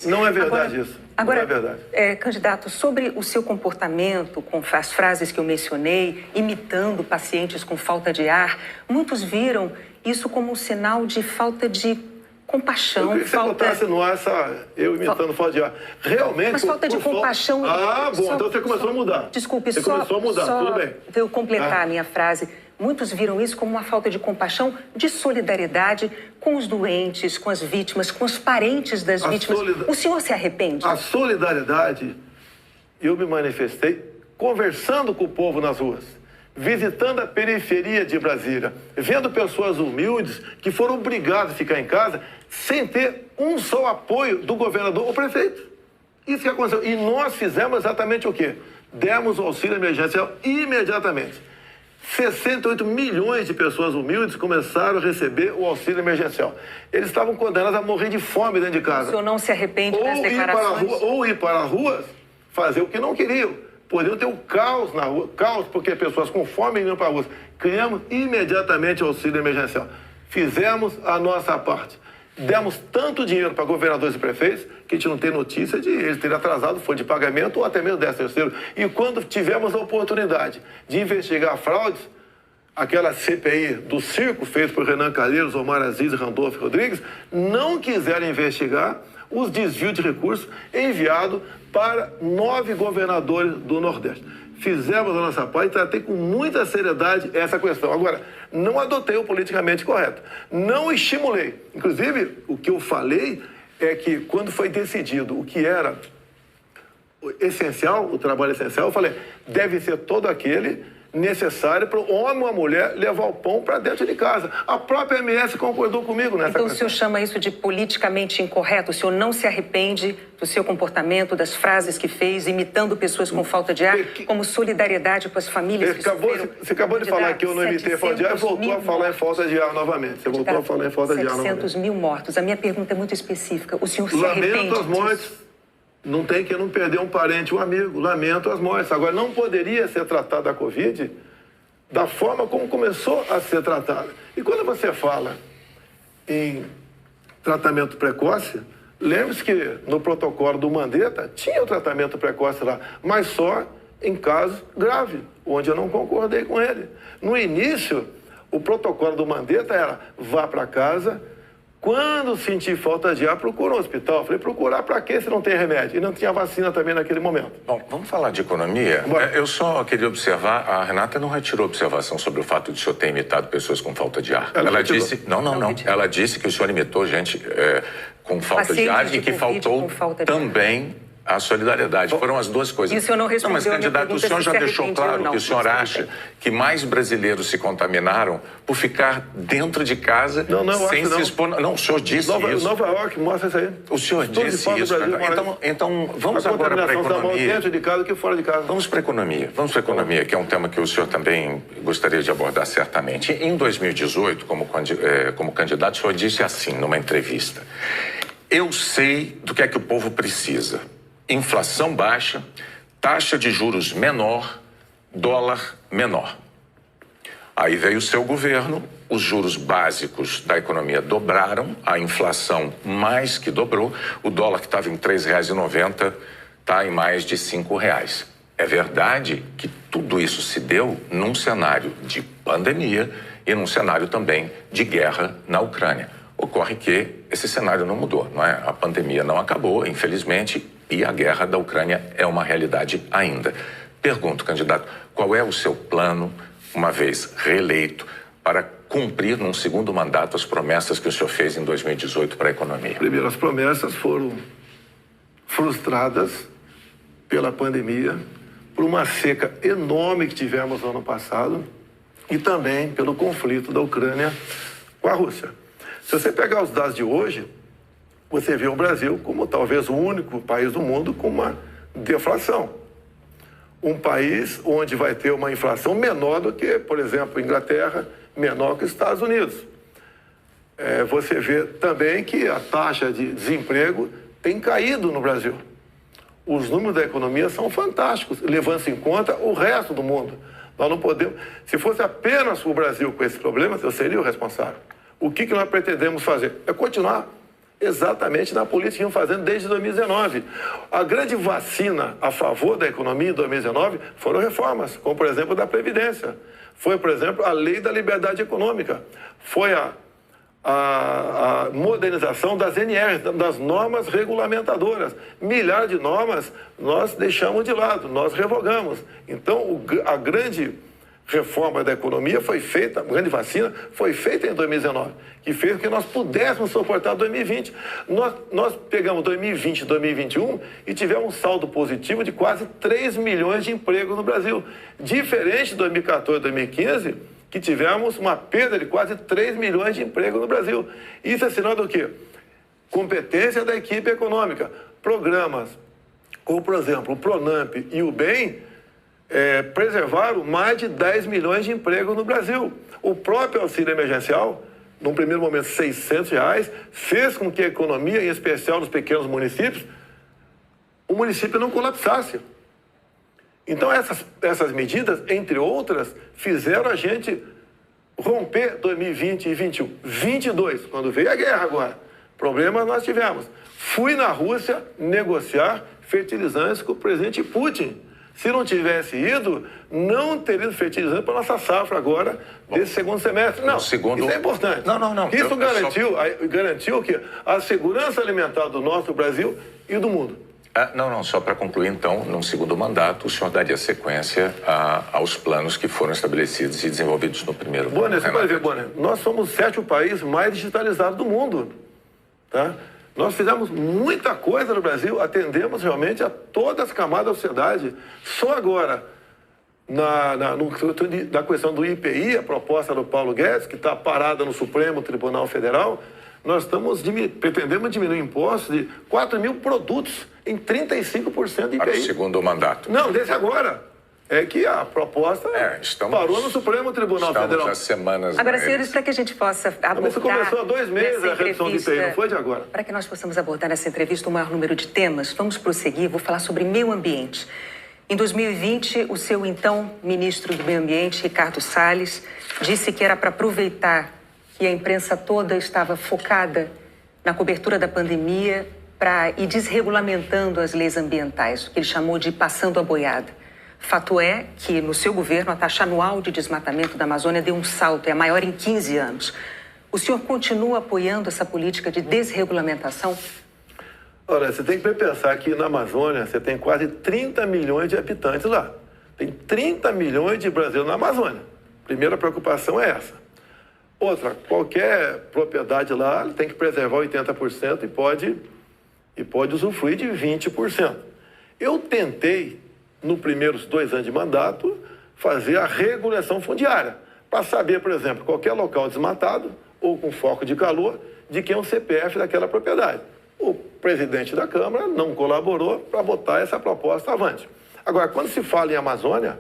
Não é verdade isso. Agora, não é verdade. Candidato, sobre o seu comportamento, com as frases que eu mencionei, imitando pacientes com falta de ar, muitos viram isso como um sinal de falta de compaixão. Eu queria que você botasse no ar eu imitando falta de ar. Realmente... Mas falta de compaixão... Ah, bom, então você começou a mudar. Desculpe, você começou a mudar, tudo bem. Para eu completar a minha frase, muitos viram isso como uma falta de compaixão, de solidariedade com os doentes, com as vítimas, com os parentes das vítimas. O senhor se arrepende? A solidariedade, eu me manifestei conversando com o povo nas ruas, visitando a periferia de Brasília, vendo pessoas humildes que foram obrigadas a ficar em casa sem ter um só apoio do governador ou prefeito. Isso que aconteceu. E nós fizemos exatamente o quê? Demos o auxílio emergencial imediatamente. 68 milhões de pessoas humildes começaram a receber o auxílio emergencial. Eles estavam condenados a morrer de fome dentro de casa. O senhor não se arrepende das declarações? Ou ir para a rua fazer o que não queriam. Poderiam ter um caos na rua, caos porque pessoas com fome iam para a rua. Criamos imediatamente o auxílio emergencial. Fizemos a nossa parte. Demos tanto dinheiro para governadores e prefeitos que a gente não tem notícia de eles terem atrasado folha de pagamento ou até mesmo 13º. E quando tivemos a oportunidade de investigar fraudes, aquela CPI do circo feita por Renan Calheiros, Omar Aziz e Randolfo Rodrigues, não quiseram investigar os desvios de recursos enviados para 9 governadores do Nordeste. Fizemos a nossa parte e tratei com muita seriedade essa questão. Agora, não adotei o politicamente correto. Não estimulei. Inclusive, o que eu falei é que quando foi decidido o que era essencial, o trabalho essencial, eu falei, deve ser todo aquele necessário para o homem ou a mulher levar o pão para dentro de casa. A própria MS concordou comigo nessa questão. Então o senhor chama isso de politicamente incorreto? O senhor não se arrepende do seu comportamento, das frases que fez, imitando pessoas com falta de ar, como solidariedade com as famílias que sofreram? Você acabou de falar que eu não imitei falta de ar e voltou a falar em falta de ar novamente. Você voltou a falar em falta de ar novamente. 700 mil mortos. A minha pergunta é muito específica. O senhor se arrepende Lamento as mortes. Não tem que não perder um parente, um amigo. Lamento as mortes. Agora, não poderia ser tratada a Covid da forma como começou a ser tratada. E quando você fala em tratamento precoce, lembre-se que no protocolo do Mandetta tinha o tratamento precoce lá, mas só em casos graves, onde eu não concordei com ele. No início, o protocolo do Mandetta era vá para casa. Quando sentir falta de ar, procura um hospital. Eu falei, procurar para quê se não tem remédio? E não tinha vacina também naquele momento. Bom, vamos falar de economia? Eu só queria observar, a Renata não retirou observação sobre o fato de o senhor ter imitado pessoas com falta de ar. Ela disse... Não. Ela disse que o senhor imitou gente com falta de ar e que faltou também a solidariedade. Foram as duas coisas. E o senhor não respondeu mas, candidato, o senhor já deixou claro que o senhor acha que mais brasileiros se contaminaram por ficar dentro de casa sem se expor... Não, o senhor disse isso. Nova York mostra isso aí. O senhor disse isso. Então, vamos agora para a economia. Dentro de casa que fora de casa. Vamos para a economia. Vamos para a economia, que é um tema que o senhor também gostaria de abordar certamente. Em 2018, como candidato, o senhor disse assim, numa entrevista: eu sei do que é que o povo precisa. Inflação baixa, taxa de juros menor, dólar menor. Aí veio o seu governo, os juros básicos da economia dobraram, a inflação mais que dobrou, o dólar que estava em R$ 3,90 está em mais de R$ 5,00. É verdade que tudo isso se deu num cenário de pandemia e num cenário também de guerra na Ucrânia. Ocorre que esse cenário não mudou, não é? A pandemia não acabou, infelizmente, e a guerra da Ucrânia é uma realidade ainda. Pergunto, candidato, qual é o seu plano, uma vez reeleito, para cumprir num segundo mandato as promessas que o senhor fez em 2018 para a economia? Primeiro, as promessas foram frustradas pela pandemia, por uma seca enorme que tivemos no ano passado e também pelo conflito da Ucrânia com a Rússia. Se você pegar os dados de hoje, você vê o Brasil como talvez o único país do mundo com uma deflação. Um país onde vai ter uma inflação menor do que, por exemplo, Inglaterra, menor que os Estados Unidos. Você vê também que a taxa de desemprego tem caído no Brasil. Os números da economia são fantásticos, levando-se em conta o resto do mundo. Nós não podemos... Se fosse apenas o Brasil com esses problemas, eu seria o responsável. O que nós pretendemos fazer? É continuar exatamente na política que iam fazendo desde 2019. A grande vacina a favor da economia em 2019 foram reformas, como, por exemplo, da Previdência. Foi, por exemplo, a Lei da Liberdade Econômica. Foi a modernização das NRs, das normas regulamentadoras. Milhares de normas nós deixamos de lado, nós revogamos. Então, a grande reforma da economia foi feita, a grande vacina foi feita em 2019, que fez com que nós pudéssemos suportar 2020. Nós pegamos 2020 e 2021 e tivemos um saldo positivo de quase 3 milhões de empregos no Brasil. Diferente de 2014 e 2015, que tivemos uma perda de quase 3 milhões de empregos no Brasil. Isso é sinal do quê? Competência da equipe econômica. Programas, como por exemplo o Pronamp e o BEM, preservaram mais de 10 milhões de empregos no Brasil. O próprio auxílio emergencial, num primeiro momento R$600, fez com que a economia, em especial nos pequenos municípios, o município não colapsasse. Então essas medidas, entre outras, fizeram a gente romper 2020 e 2021. 22, quando veio a guerra agora, problemas nós tivemos. Fui na Rússia negociar fertilizantes com o presidente Putin. Se não tivesse ido, não teria ido fertilizante para a nossa safra agora, desse segundo semestre. Não, isso é importante. Não. Isso garantiu que a segurança alimentar do nosso Brasil e do mundo. Só para concluir, então, num segundo mandato, o senhor daria sequência aos planos que foram estabelecidos e desenvolvidos no primeiro mandato. Bonner, você pode ver, Bonner, nós somos o 7º país mais digitalizado do mundo, tá? Nós fizemos muita coisa no Brasil, atendemos realmente a todas as camadas da sociedade. Só agora, na questão do IPI, a proposta do Paulo Guedes, que está parada no Supremo Tribunal Federal, nós pretendemos diminuir impostos de 4 mil produtos em 35% de IPI. Para o segundo mandato. Não, desse agora. É que a proposta parou no Supremo Tribunal Federal. Há semanas. Agora, senhores, para que a gente possa abordar... Isso começou há 2 meses a redução de IPI, não foi de agora. Para que nós possamos abordar nessa entrevista o maior número de temas, vamos prosseguir, vou falar sobre meio ambiente. Em 2020, o seu então ministro do Meio Ambiente, Ricardo Salles, disse que era para aproveitar que a imprensa toda estava focada na cobertura da pandemia para ir desregulamentando as leis ambientais, o que ele chamou de passando a boiada. Fato é que, no seu governo, a taxa anual de desmatamento da Amazônia deu um salto, é a maior em 15 anos. O senhor continua apoiando essa política de desregulamentação? Olha, você tem que pensar que na Amazônia você tem quase 30 milhões de habitantes lá. Tem 30 milhões de brasileiros na Amazônia. Primeira preocupação é essa. Outra, qualquer propriedade lá tem que preservar 80% e pode usufruir de 20%. Eu tentei, nos primeiros 2 anos de mandato, fazer a regulação fundiária, para saber, por exemplo, qualquer local desmatado ou com foco de calor, de quem é o CPF daquela propriedade. O presidente da Câmara não colaborou para botar essa proposta avante. Agora, quando se fala em Amazônia,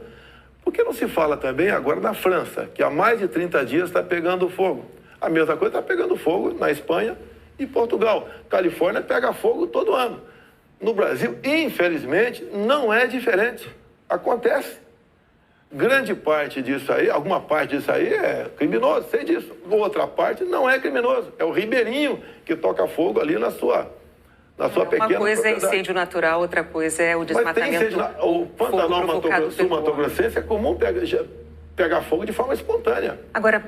por que não se fala também agora na França, que há mais de 30 dias está pegando fogo? A mesma coisa está pegando fogo na Espanha e Portugal. Califórnia pega fogo todo ano. No Brasil, infelizmente, não é diferente. Acontece. Grande parte disso aí, alguma parte disso aí é criminoso, sei disso. Outra parte não é criminoso. É o ribeirinho que toca fogo ali na sua pequena Uma coisa propriedade. É incêndio natural, outra coisa é o desmatamento. Mas tem incêndio, o Pantanal Sul-Mato-Grossense é comum pegar fogo de forma espontânea. Agora,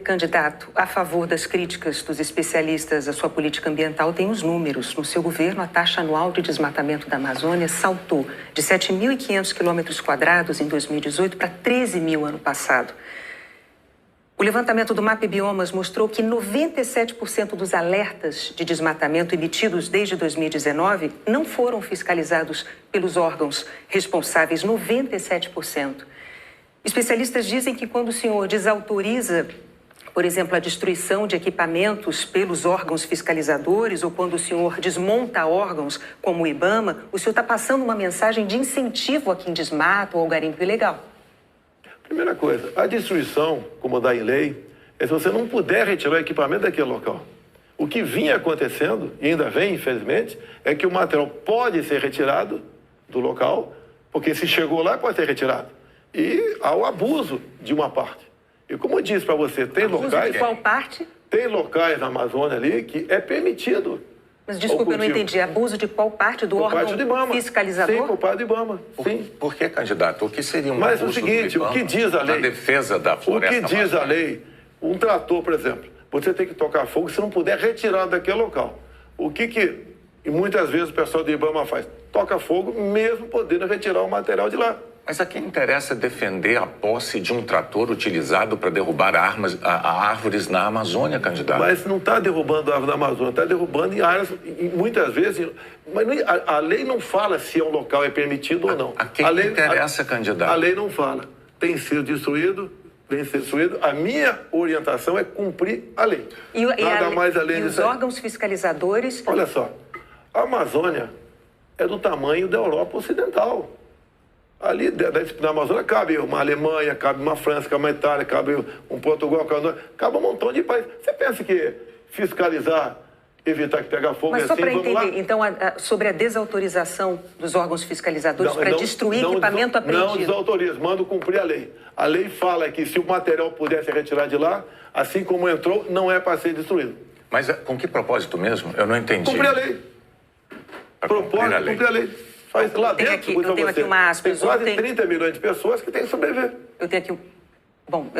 candidato, a favor das críticas dos especialistas à sua política ambiental, tem os números. No seu governo, a taxa anual de desmatamento da Amazônia saltou de 7.500 km² em 2018 para 13 mil ano passado. O levantamento do MAP Biomas mostrou que 97% dos alertas de desmatamento emitidos desde 2019 não foram fiscalizados pelos órgãos responsáveis, 97%. Especialistas dizem que quando o senhor desautoriza, por exemplo, a destruição de equipamentos pelos órgãos fiscalizadores ou quando o senhor desmonta órgãos como o IBAMA, o senhor está passando uma mensagem de incentivo a quem desmata ou ao garimpo ilegal. Primeira coisa, a destruição, como dá em lei, é se você não puder retirar o equipamento daquele local. O que vinha acontecendo, e ainda vem, infelizmente, é que o material pode ser retirado do local, porque se chegou lá, pode ser retirado. E há o abuso de uma parte. E como eu disse para você, tem abuso locais... de qual parte? Tem locais na Amazônia ali que é permitido Mas desculpa, eu não entendi. Abuso de qual parte do órgão fiscalizador? Sim, por parte do IBAMA. Sim. Por que, candidato? O que seria um Mas abuso o seguinte, o que diz a lei... Na defesa da floresta. O que diz a lei, um trator, por exemplo, você tem que tocar fogo se não puder retirar daquele local. O que e muitas vezes o pessoal do IBAMA faz? Toca fogo mesmo podendo retirar o material de lá. Mas a quem interessa defender a posse de um trator utilizado para derrubar árvores na Amazônia, candidato? Mas não está derrubando árvore na Amazônia, está derrubando em áreas, muitas vezes... Mas a lei não fala se um local é permitido ou não. A quem interessa, candidato? A lei não fala. Tem sido destruído, vem ser destruído. A minha orientação é cumprir a lei. Nada mais além disso. E os órgãos fiscalizadores... Olha só, a Amazônia é do tamanho da Europa Ocidental. Ali na Amazônia cabe uma Alemanha, cabe uma França, cabe uma Itália, cabe um Portugal, cabe um montão de países. Você pensa que fiscalizar, evitar que pegue fogo... Mas só para entender, então, sobre a desautorização dos órgãos fiscalizadores para destruir equipamento apreendido... Não desautoriza, mando cumprir a lei. A lei fala que se o material pudesse retirar de lá, assim como entrou, não é para ser destruído. Mas com que propósito mesmo? Eu não entendi. Cumprir a lei. Propósito, cumprir a lei. Faz lá dentro, eu tenho aqui uma aspas. Tem quase 30 milhões de pessoas que têm que sobreviver. Eu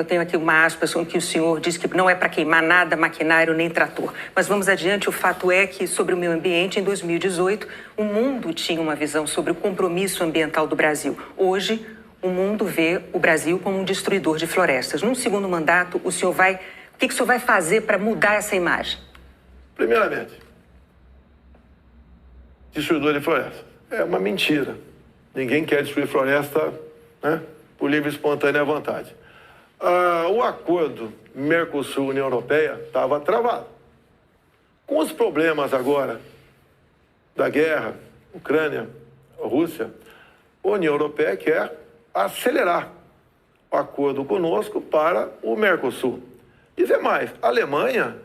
tenho aqui uma aspas em que o senhor diz que não é para queimar nada, maquinário nem trator. Mas vamos adiante, o fato é que, sobre o meio ambiente, em 2018, o mundo tinha uma visão sobre o compromisso ambiental do Brasil. Hoje, o mundo vê o Brasil como um destruidor de florestas. Num segundo mandato, o que o senhor vai fazer para mudar essa imagem? Primeiramente, destruidor de florestas. É uma mentira. Ninguém quer destruir floresta, né, por livre e espontânea vontade. O acordo Mercosul-União Europeia estava travado. Com os problemas agora da guerra, Ucrânia, Rússia, a União Europeia quer acelerar o acordo conosco para o Mercosul. Dizer mais, a Alemanha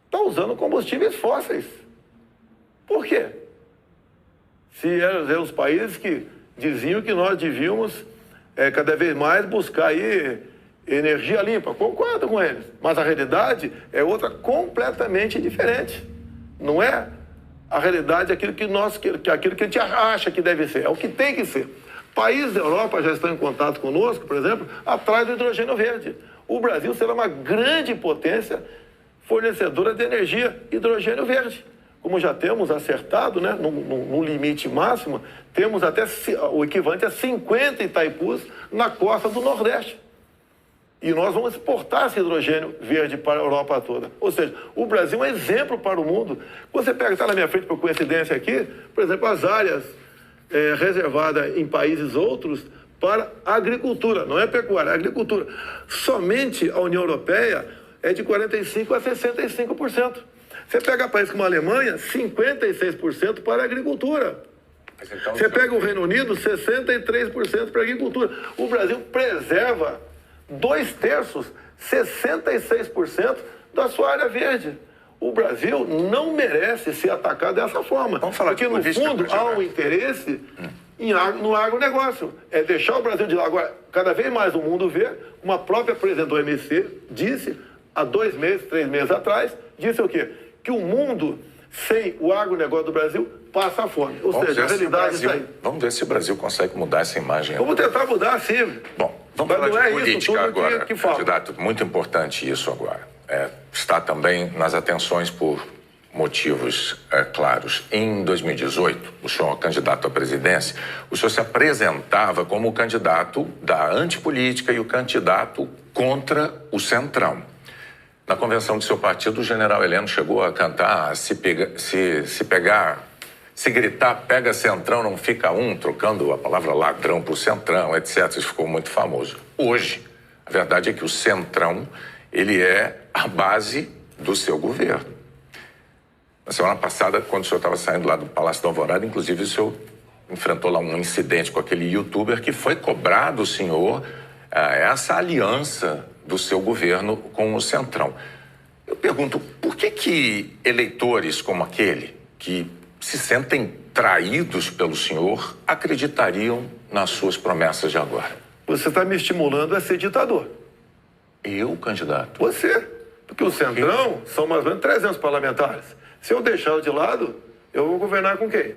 está usando combustíveis fósseis. Por quê? Se eram os países que diziam que nós devíamos cada vez mais buscar aí energia limpa. Concordo com eles. Mas a realidade é outra completamente diferente. Não é a realidade aquilo que a gente acha que deve ser. É o que tem que ser. Países da Europa já estão em contato conosco, por exemplo, atrás do hidrogênio verde. O Brasil será uma grande potência fornecedora de energia hidrogênio verde. Como já temos acertado, né, no limite máximo, temos até o equivalente a 50 Itaipus na costa do Nordeste. E nós vamos exportar esse hidrogênio verde para a Europa toda. Ou seja, o Brasil é um exemplo para o mundo. Você pega, está na minha frente por coincidência aqui, por exemplo, as áreas reservadas em países outros para a agricultura, não é pecuária, é agricultura. Somente a União Europeia é de 45% a 65%. Você pega países como a Alemanha, 56% para a agricultura. Então, você pega o Reino Unido, 63% para a agricultura. O Brasil preserva 2/3, 66% da sua área verde. O Brasil não merece ser atacado dessa forma. Vamos falar porque, no fundo, há um interesse no agronegócio. É deixar o Brasil de lado. Agora, cada vez mais o mundo vê, uma própria presidente do OMC disse, há 2 meses, 3 meses atrás, disse o quê? Que o mundo, sem o agronegócio do Brasil, passa fome. Ou seja, a realidade está aí. Vamos ver se o Brasil consegue mudar essa imagem. Vamos tentar mudar, sim. Bom, vamos falar de política agora, candidato. Muito importante isso agora. Está também nas atenções por motivos claros. Em 2018, o senhor, candidato à presidência, o senhor se apresentava como o candidato da antipolítica e o candidato contra o Centrão. Na convenção do seu partido, o general Heleno chegou a cantar se gritar, pega Centrão, não fica um, trocando a palavra ladrão por Centrão, etc. Isso ficou muito famoso. Hoje, a verdade é que o Centrão, ele é a base do seu governo. Na semana passada, quando o senhor estava saindo lá do Palácio da Alvorada, inclusive o senhor enfrentou lá um incidente com aquele youtuber que foi cobrar do senhor essa aliança do seu governo com o Centrão. Eu pergunto, por que eleitores como aquele, que se sentem traídos pelo senhor, acreditariam nas suas promessas de agora? Você está me estimulando a ser ditador. Eu, candidato? Você. Porque o Centrão são mais ou menos 300 parlamentares. Se eu deixar de lado, eu vou governar com quem?